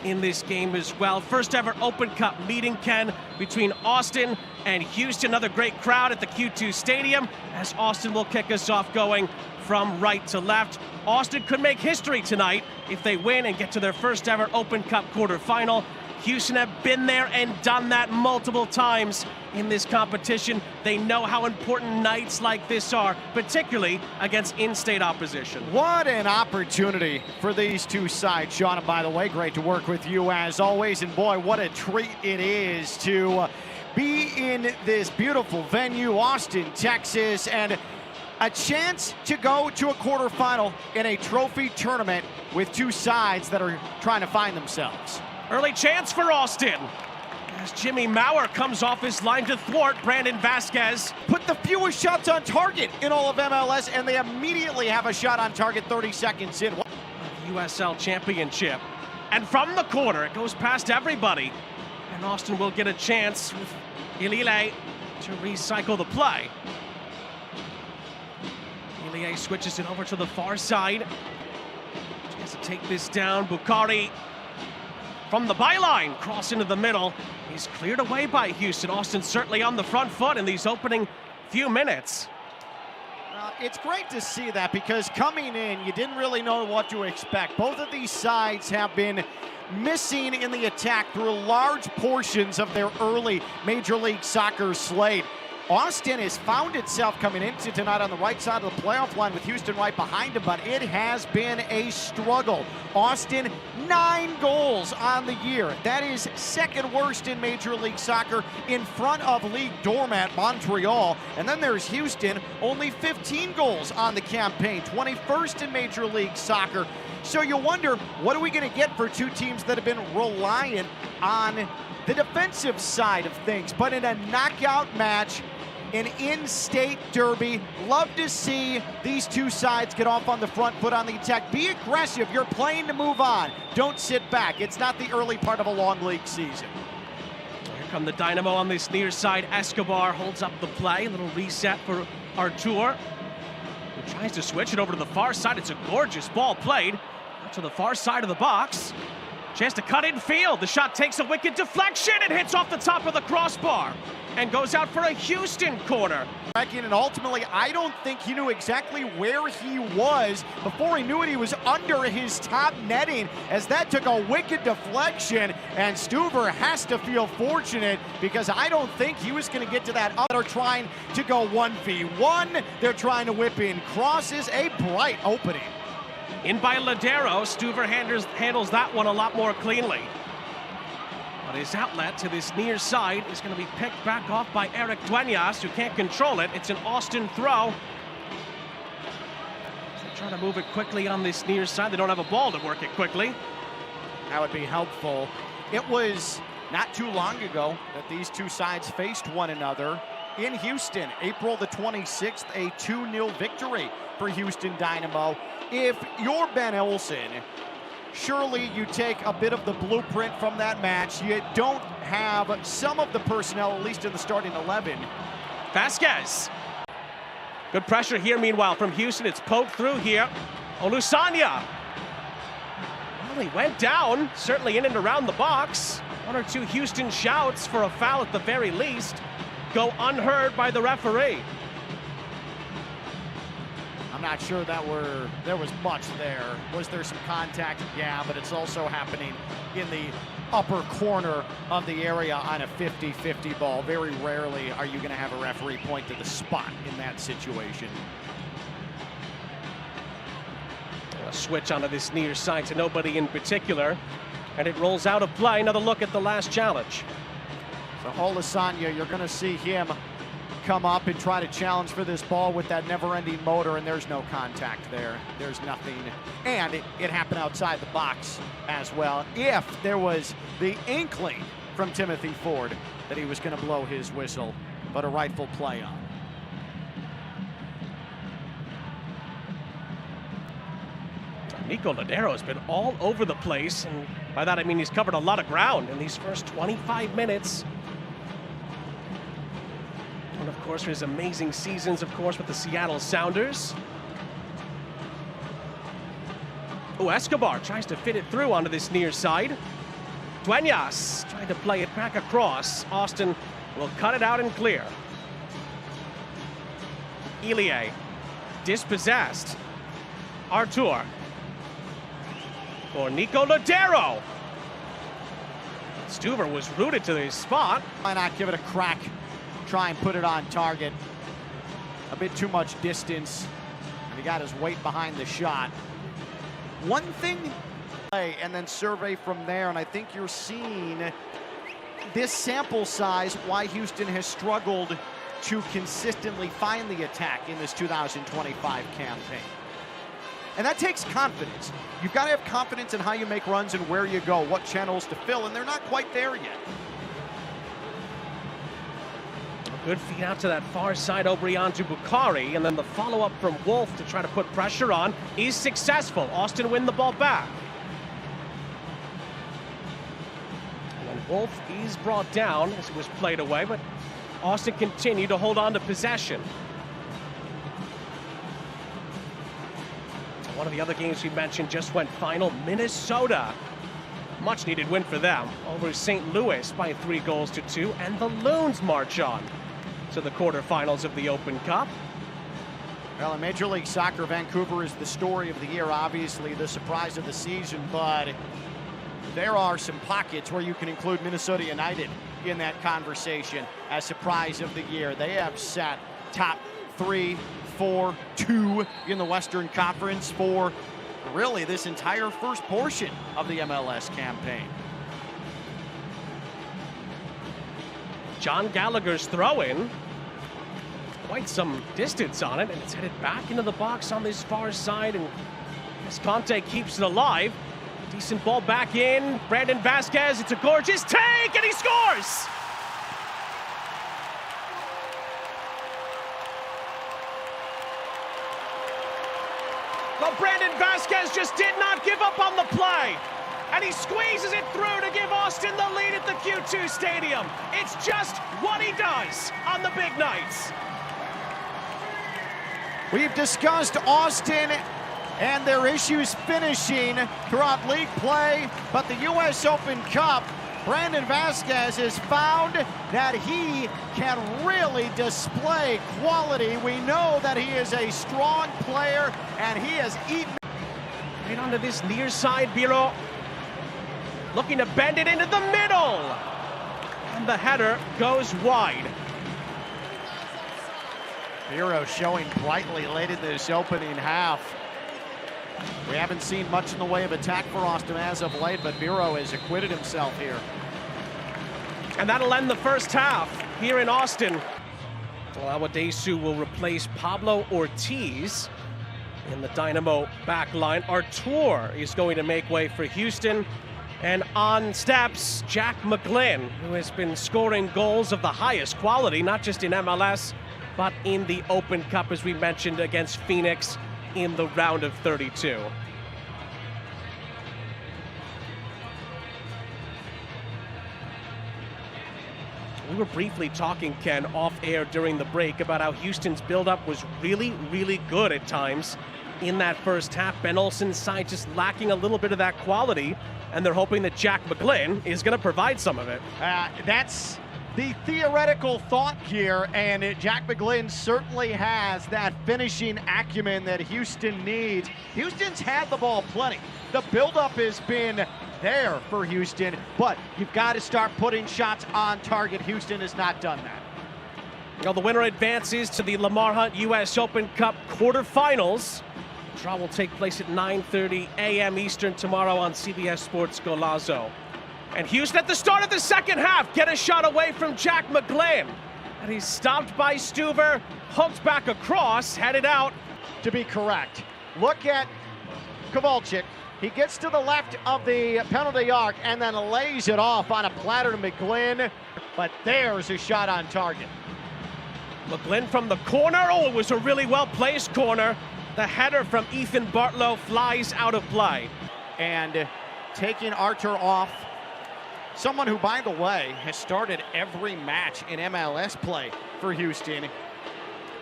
in this game as well. First ever Open Cup meeting, Ken, between Austin and Houston. Another great crowd at the Q2 Stadium, as Austin will kick us off going from right to left. Austin could make history tonight if they win and get to their first ever Open Cup quarterfinal. Houston have been there and done that multiple times in this competition. They know how important nights like this are, particularly against in-state opposition. What an opportunity for these two sides, Sean. And by the way, great to work with you as always. And boy, what a treat it is to be in this beautiful venue, Austin, Texas, and a chance to go to a quarterfinal in a trophy tournament with two sides that are trying to find themselves. Early chance for Austin, as Jimmy Maurer comes off his line to thwart Brandon Vasquez. Put the fewest shots on target in all of MLS, and they immediately have a shot on target 30 seconds in. USL Championship. And from the corner, it goes past everybody. And Austin will get a chance with Ilile to recycle the play. Ilile switches it over to the far side. Chance to take this down. Bukhari from the byline, cross into the middle. He's cleared away by Houston. Austin certainly on the front foot in these opening few minutes. It's great to see that, because coming in, you didn't really know what to expect. Both of these sides have been missing in the attack through large portions of their early Major League Soccer slate. Austin has found itself coming into tonight on the right side of the playoff line with Houston right behind him, but it has been a struggle. Austin, 9 goals on the year. That is second worst in Major League Soccer, in front of league doormat Montreal. And then there's Houston, only 15 goals on the campaign, 21st in Major League Soccer. So you wonder, what are we going to get for two teams that have been reliant on the defensive side of things? But in a knockout match, an in-state derby, love to see these two sides get off on the front foot on the attack. Be aggressive. You're playing to move on. Don't sit back. It's not the early part of a long league season. Here come the Dynamo on this near side. Escobar holds up the play. A little reset for Artur, who tries to switch it over to the far side. It's a gorgeous ball played to the far side of the box. Chance to cut in field. The shot takes a wicked deflection. It hits off the top of the crossbar and goes out for a Houston corner. And ultimately, I don't think he knew exactly where he was. Before he knew it, he was under his top netting, as that took a wicked deflection. And Stuver has to feel fortunate, because I don't think he was going to get to that. They're trying to go 1v1. They're trying to whip in crosses. A bright opening. In by Ladero, Stuver handles that one a lot more cleanly. But his outlet to this near side is going to be picked back off by Eric Duenas, who can't control it. It's an Austin throw. So trying to move it quickly on this near side. They don't have a ball to work it quickly. That would be helpful. It was not too long ago that these two sides faced one another in Houston. April the 26th, a 2-0 victory for Houston Dynamo. If you're Ben Olsen, surely you take a bit of the blueprint from that match. You don't have some of the personnel, at least in the starting 11. Vasquez. Good pressure here, meanwhile, from Houston. It's poked through here. Olusanya. Well, he went down, certainly in and around the box. One or two Houston shouts for a foul at the very least go unheard by the referee. I'm not sure there was much there. Was there some contact? Yeah, but it's also happening in the upper corner of the area on a 50-50 ball. Very rarely are you going to have a referee point to the spot in that situation. A switch onto this near side to nobody in particular, and it rolls out of play. Another look at the last challenge. So Olusanya, you're going to see him come up and try to challenge for this ball with that never-ending motor, and there's no contact there. There's nothing. And it happened outside the box as well. If there was the inkling from Timothy Ford that he was going to blow his whistle, but a rightful play on. Nico Ladero has been all over the place, and by that I mean he's covered a lot of ground in these first 25 minutes. And of course, his amazing seasons, of course, with the Seattle Sounders. Oh, Escobar tries to fit it through onto this near side. Duenas trying to play it back across. Austin will cut it out and clear. Ilie, dispossessed. Artur. For Nico Lodeiro. Stuver was rooted to his spot. Why not give it a crack? Try and put it on target. A bit too much distance. And he got his weight behind the shot. One thing, and then survey from there, and I think you're seeing this sample size why Houston has struggled to consistently find the attack in this 2025 campaign. And that takes confidence. You've got to have confidence in how you make runs and where you go, what channels to fill, and they're not quite there yet. A good feed out to that far side over to Bukhari, and then the follow-up from Wolf to try to put pressure on is successful. Austin win the ball back. And then Wolf is brought down as it was played away, but Austin continued to hold on to possession. One of the other games we mentioned just went final. Minnesota, much needed win for them over St. Louis by 3-2, and the Loons march on to the quarterfinals of the Open Cup. Well, in Major League Soccer, Vancouver is the story of the year, obviously the surprise of the season, but there are some pockets where you can include Minnesota United in that conversation as surprise of the year. They have sat top 3, 4, 2 in the Western Conference for really this entire first portion of the MLS campaign. John Gallagher's throw-in, quite some distance on it, and it's headed back into the box on this far side, and Escante keeps it alive. Decent ball back in. Brandon Vasquez, it's a gorgeous take, and he scores! But Brandon Vasquez just did not give up on the play. And he squeezes it through to give Austin the lead at the Q2 Stadium. It's just what he does on the big nights. We've discussed Austin and their issues finishing throughout league play, but the U.S. Open Cup, Brandon Vasquez has found that he can really display quality. We know that he is a strong player, and he has eaten. Right onto this near side, Biro looking to bend it into the middle. And the header goes wide. Biro showing brightly late in this opening half. We haven't seen much in the way of attack for Austin as of late, but Biro has acquitted himself here. And that'll end the first half here in Austin. Awadesu will replace Pablo Ortiz in the Dynamo back line. Artur is going to make way for Houston. And on steps, Jack McGlynn, who has been scoring goals of the highest quality, not just in MLS, but in the Open Cup, as we mentioned, against Phoenix in the round of 32. We were briefly talking, Ken, off air during the break about how Houston's buildup was really, really good at times in that first half. Ben Olsen's side just lacking a little bit of that quality, and they're hoping that Jack McGlynn is going to provide some of it. That's the theoretical thought here, and Jack McGlynn certainly has that finishing acumen that Houston needs. Houston's had the ball plenty. The buildup has been there for Houston, but you've got to start putting shots on target. Houston has not done that. Well, the winner advances to the Lamar Hunt U.S. Open Cup quarterfinals. The draw will take place at 9:30 a.m. Eastern tomorrow on CBS Sports Golazo. And Houston at the start of the second half get a shot away from Jack McGlynn. And he's stopped by Stuver, hooked back across, headed out. To be correct, look at Kowalczyk. He gets to the left of the penalty arc and then lays it off on a platter to McGlynn. But there's a shot on target. McGlynn from the corner. Oh, it was a really well-placed corner. The header from Ethan Bartlow flies out of play. And taking Artur off, someone who, by the way, has started every match in MLS play for Houston.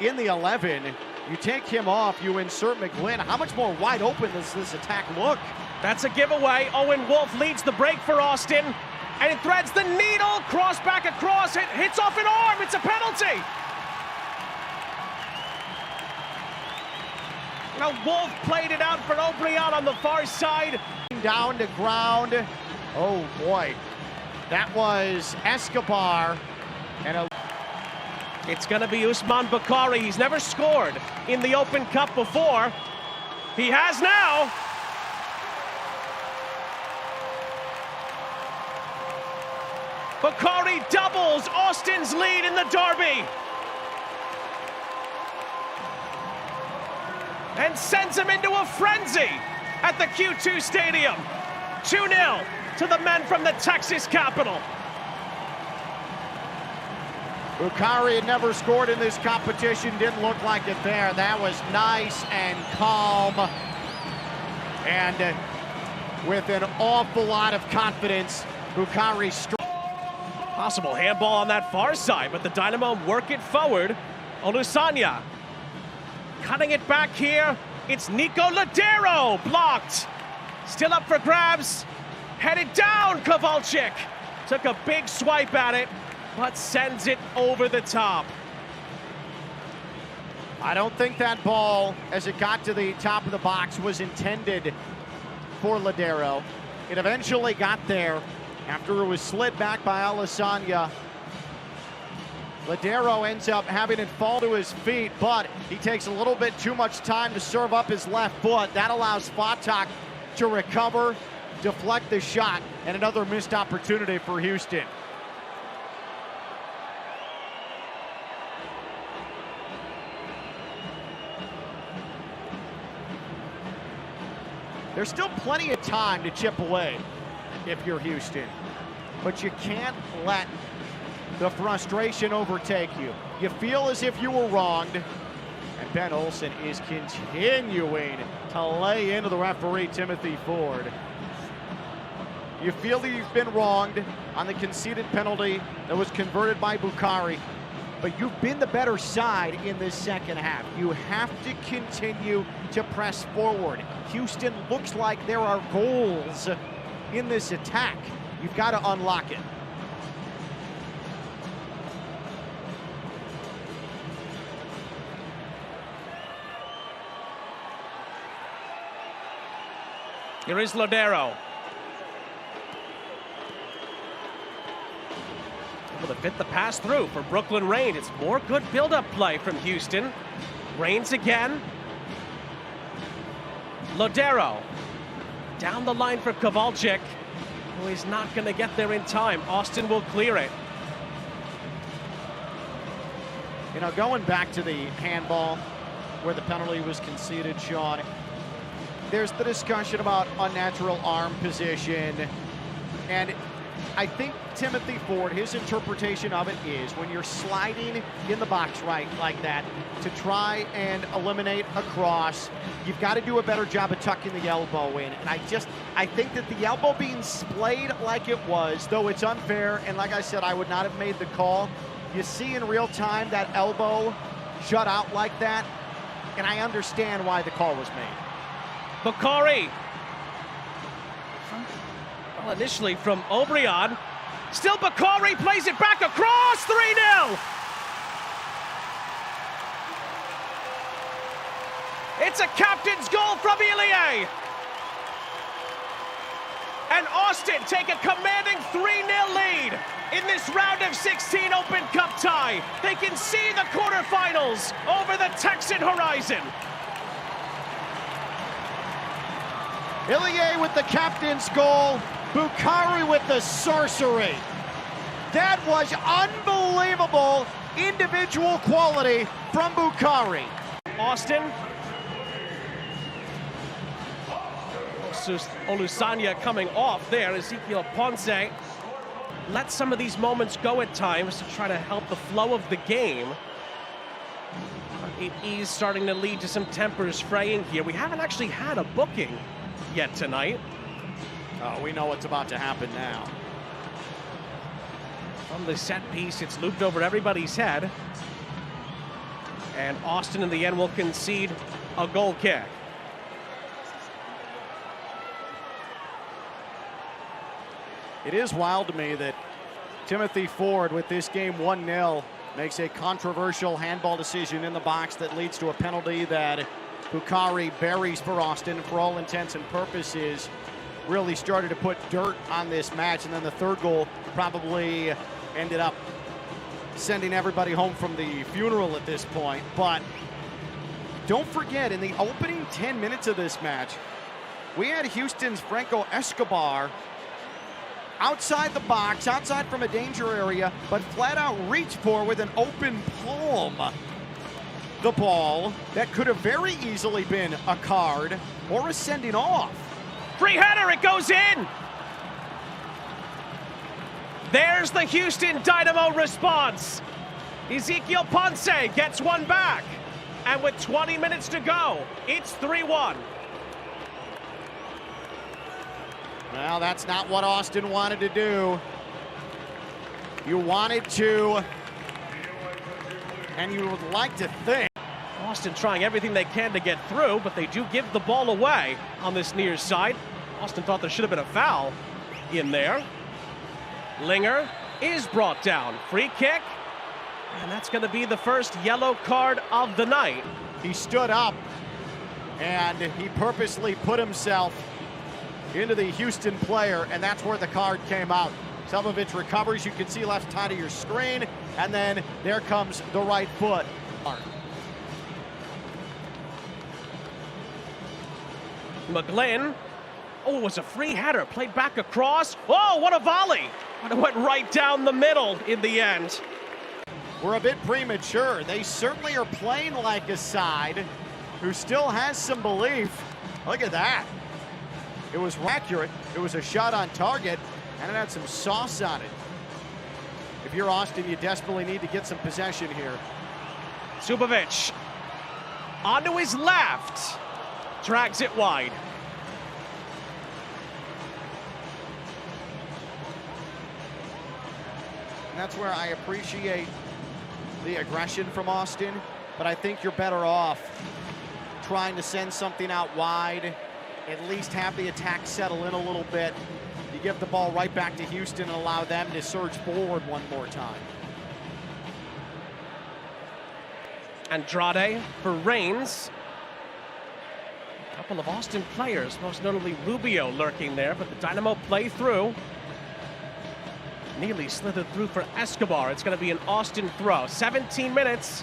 In the 11, you take him off, you insert McGlynn. How much more wide open does this attack look? That's a giveaway. Owen Wolf leads the break for Austin. And it threads the needle. Cross back across. It hits off an arm. It's a penalty. Now Wolf played it out for O'Brien on the far side. Down to ground. Oh boy. That was Escobar. And it's going to be Usman Bukhari. He's never scored in the Open Cup before. He has now. Bukhari doubles Austin's lead in the derby. And sends him into a frenzy at the Q2 Stadium. 2-0 to the men from the Texas capital. Bukhari had never scored in this competition, didn't look like it there. That was nice and calm. And with an awful lot of confidence, Bukhari struck. Possible handball on that far side, but the Dynamo work it forward. Olusanya cutting it back here. It's Nico Ladero, blocked. Still up for grabs. Headed down, Kowalczyk. Took a big swipe at it, but sends it over the top. I don't think that ball, as it got to the top of the box, was intended for Ladero. It eventually got there after it was slid back by Olusanya. Ladero ends up having it fall to his feet, but he takes a little bit too much time to serve up his left foot. That allows Fatak to recover, deflect the shot, and another missed opportunity for Houston. There's still plenty of time to chip away if you're Houston, but you can't let the frustration overtake you. You feel as if you were wronged, and Ben Olsen is continuing to lay into the referee, Timothy Ford. You feel that you've been wronged on the conceded penalty that was converted by Bukhari, but you've been the better side in this second half. You have to continue to press forward. Houston looks like there are goals in this attack. You've got to unlock it. Here is Ladero. Able to fit the pass through for Brooklyn Rain. It's more good build-up play from Houston. Rains again. Ladero. Down the line for Kowalczyk, who is not going to get there in time. Austin will clear it. You know, going back to the handball where the penalty was conceded, Sean, there's the discussion about unnatural arm position, and I think Timothy Ford, his interpretation of it is when you're sliding in the box right like that to try and eliminate a cross, you've got to do a better job of tucking the elbow in. And I think that the elbow being splayed like it was, though it's unfair, and like I said, I would not have made the call. You see in real time that elbow shut out like that, and I understand why the call was made. Bukhari. Well, initially from O'Brien. Still Bukhari plays it back across. 3-0. It's a captain's goal from Ilie. And Austin take a commanding 3-0 lead in this round of 16 Open Cup tie. They can see the quarterfinals over the Texan horizon. Ilie with the captain's goal, Bukhari with the sorcery. That was unbelievable individual quality from Bukhari. Austin. Olusanya coming off there. Ezekiel Ponce let some of these moments go at times to try to help the flow of the game. It is starting to lead to some tempers fraying here. We haven't actually had a booking yet tonight. Oh, we know what's about to happen now. From the set piece, it's looped over everybody's head. And Austin in the end will concede a goal kick. It is wild to me that Timothy Ford, with this game 1-0, makes a controversial handball decision in the box that leads to a penalty that Bukari buries for Austin. For all intents and purposes, really started to put dirt on this match, and then the third goal probably ended up sending everybody home from the funeral at this point. But don't forget, in the opening 10 minutes of this match, we had Houston's Franco Escobar outside the box, outside from a danger area, but flat out reached for with an open palm the ball that could have very easily been a card or a sending off. Free header, it goes in! There's the Houston Dynamo response. Ezequiel Ponce gets one back. And with 20 minutes to go, it's 3-1. Well, that's not what Austin wanted to do. You wanted to, and you would like to think. Austin trying everything they can to get through, but they do give the ball away on this near side. Austin thought there should have been a foul in there. Linger is brought down. Free kick, and that's going to be the first yellow card of the night. He stood up, and he purposely put himself into the Houston player, and that's where the card came out. Some of it recovers, you can see left side of your screen, and then there comes the right foot. McGlynn, oh, it was a free header, played back across. Oh, what a volley! But it went right down the middle in the end. We're a bit premature. They certainly are playing like a side who still has some belief. Look at that. It was accurate. It was a shot on target, and it had some sauce on it. If you're Austin, you desperately need to get some possession here. Subovic onto his left, drags it wide. And that's where I appreciate the aggression from Austin, but I think you're better off trying to send something out wide, at least have the attack settle in a little bit. You give the ball right back to Houston and allow them to surge forward one more time. Andrade for Reigns. A couple of Austin players, most notably Rubio lurking there, but the Dynamo play through. Nearly slithered through for Escobar. It's going to be an Austin throw. 17 minutes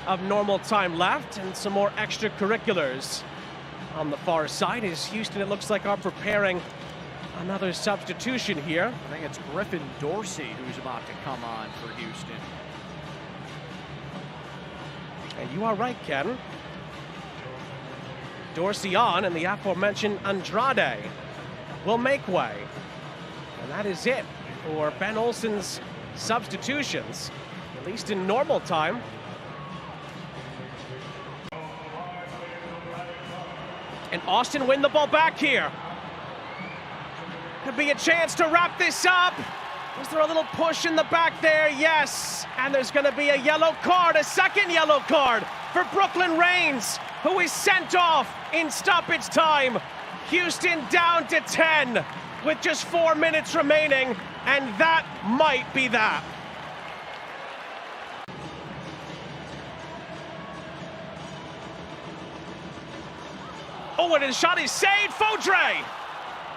of normal time left, and some more extracurriculars on the far side. Is Houston, it looks like, are preparing another substitution here. I think it's Griffin Dorsey who's about to come on for Houston. And you are right, Ken. Dorsey on, and the aforementioned Andrade will make way. And that is it for Ben Olsen's substitutions, at least in normal time. And Austin win the ball back here. Could be a chance to wrap this up. Was there a little push in the back there? Yes. And there's going to be a yellow card, a second yellow card for Brooklyn Reigns, who is sent off in stoppage time. Houston down to 10 with just 4 minutes remaining, and that might be that. Oh, and his shot is saved. Fodre!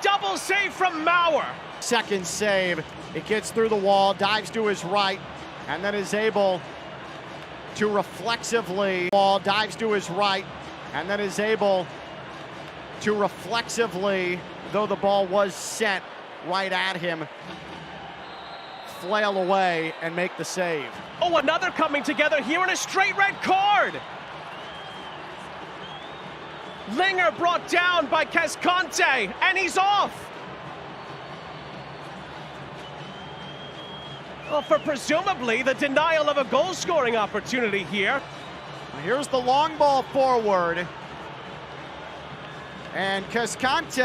Double save from Mauer. Second save. It gets through the wall, dives to his right, and then is able to reflexively, dives to his right, and then is able to reflexively, though the ball was sent right at him, flail away and make the save. Oh, another coming together here in a straight red card. Linger brought down by Cascante, and he's off. Well, for presumably the denial of a goal-scoring opportunity here. Here's the long ball forward. And Cascante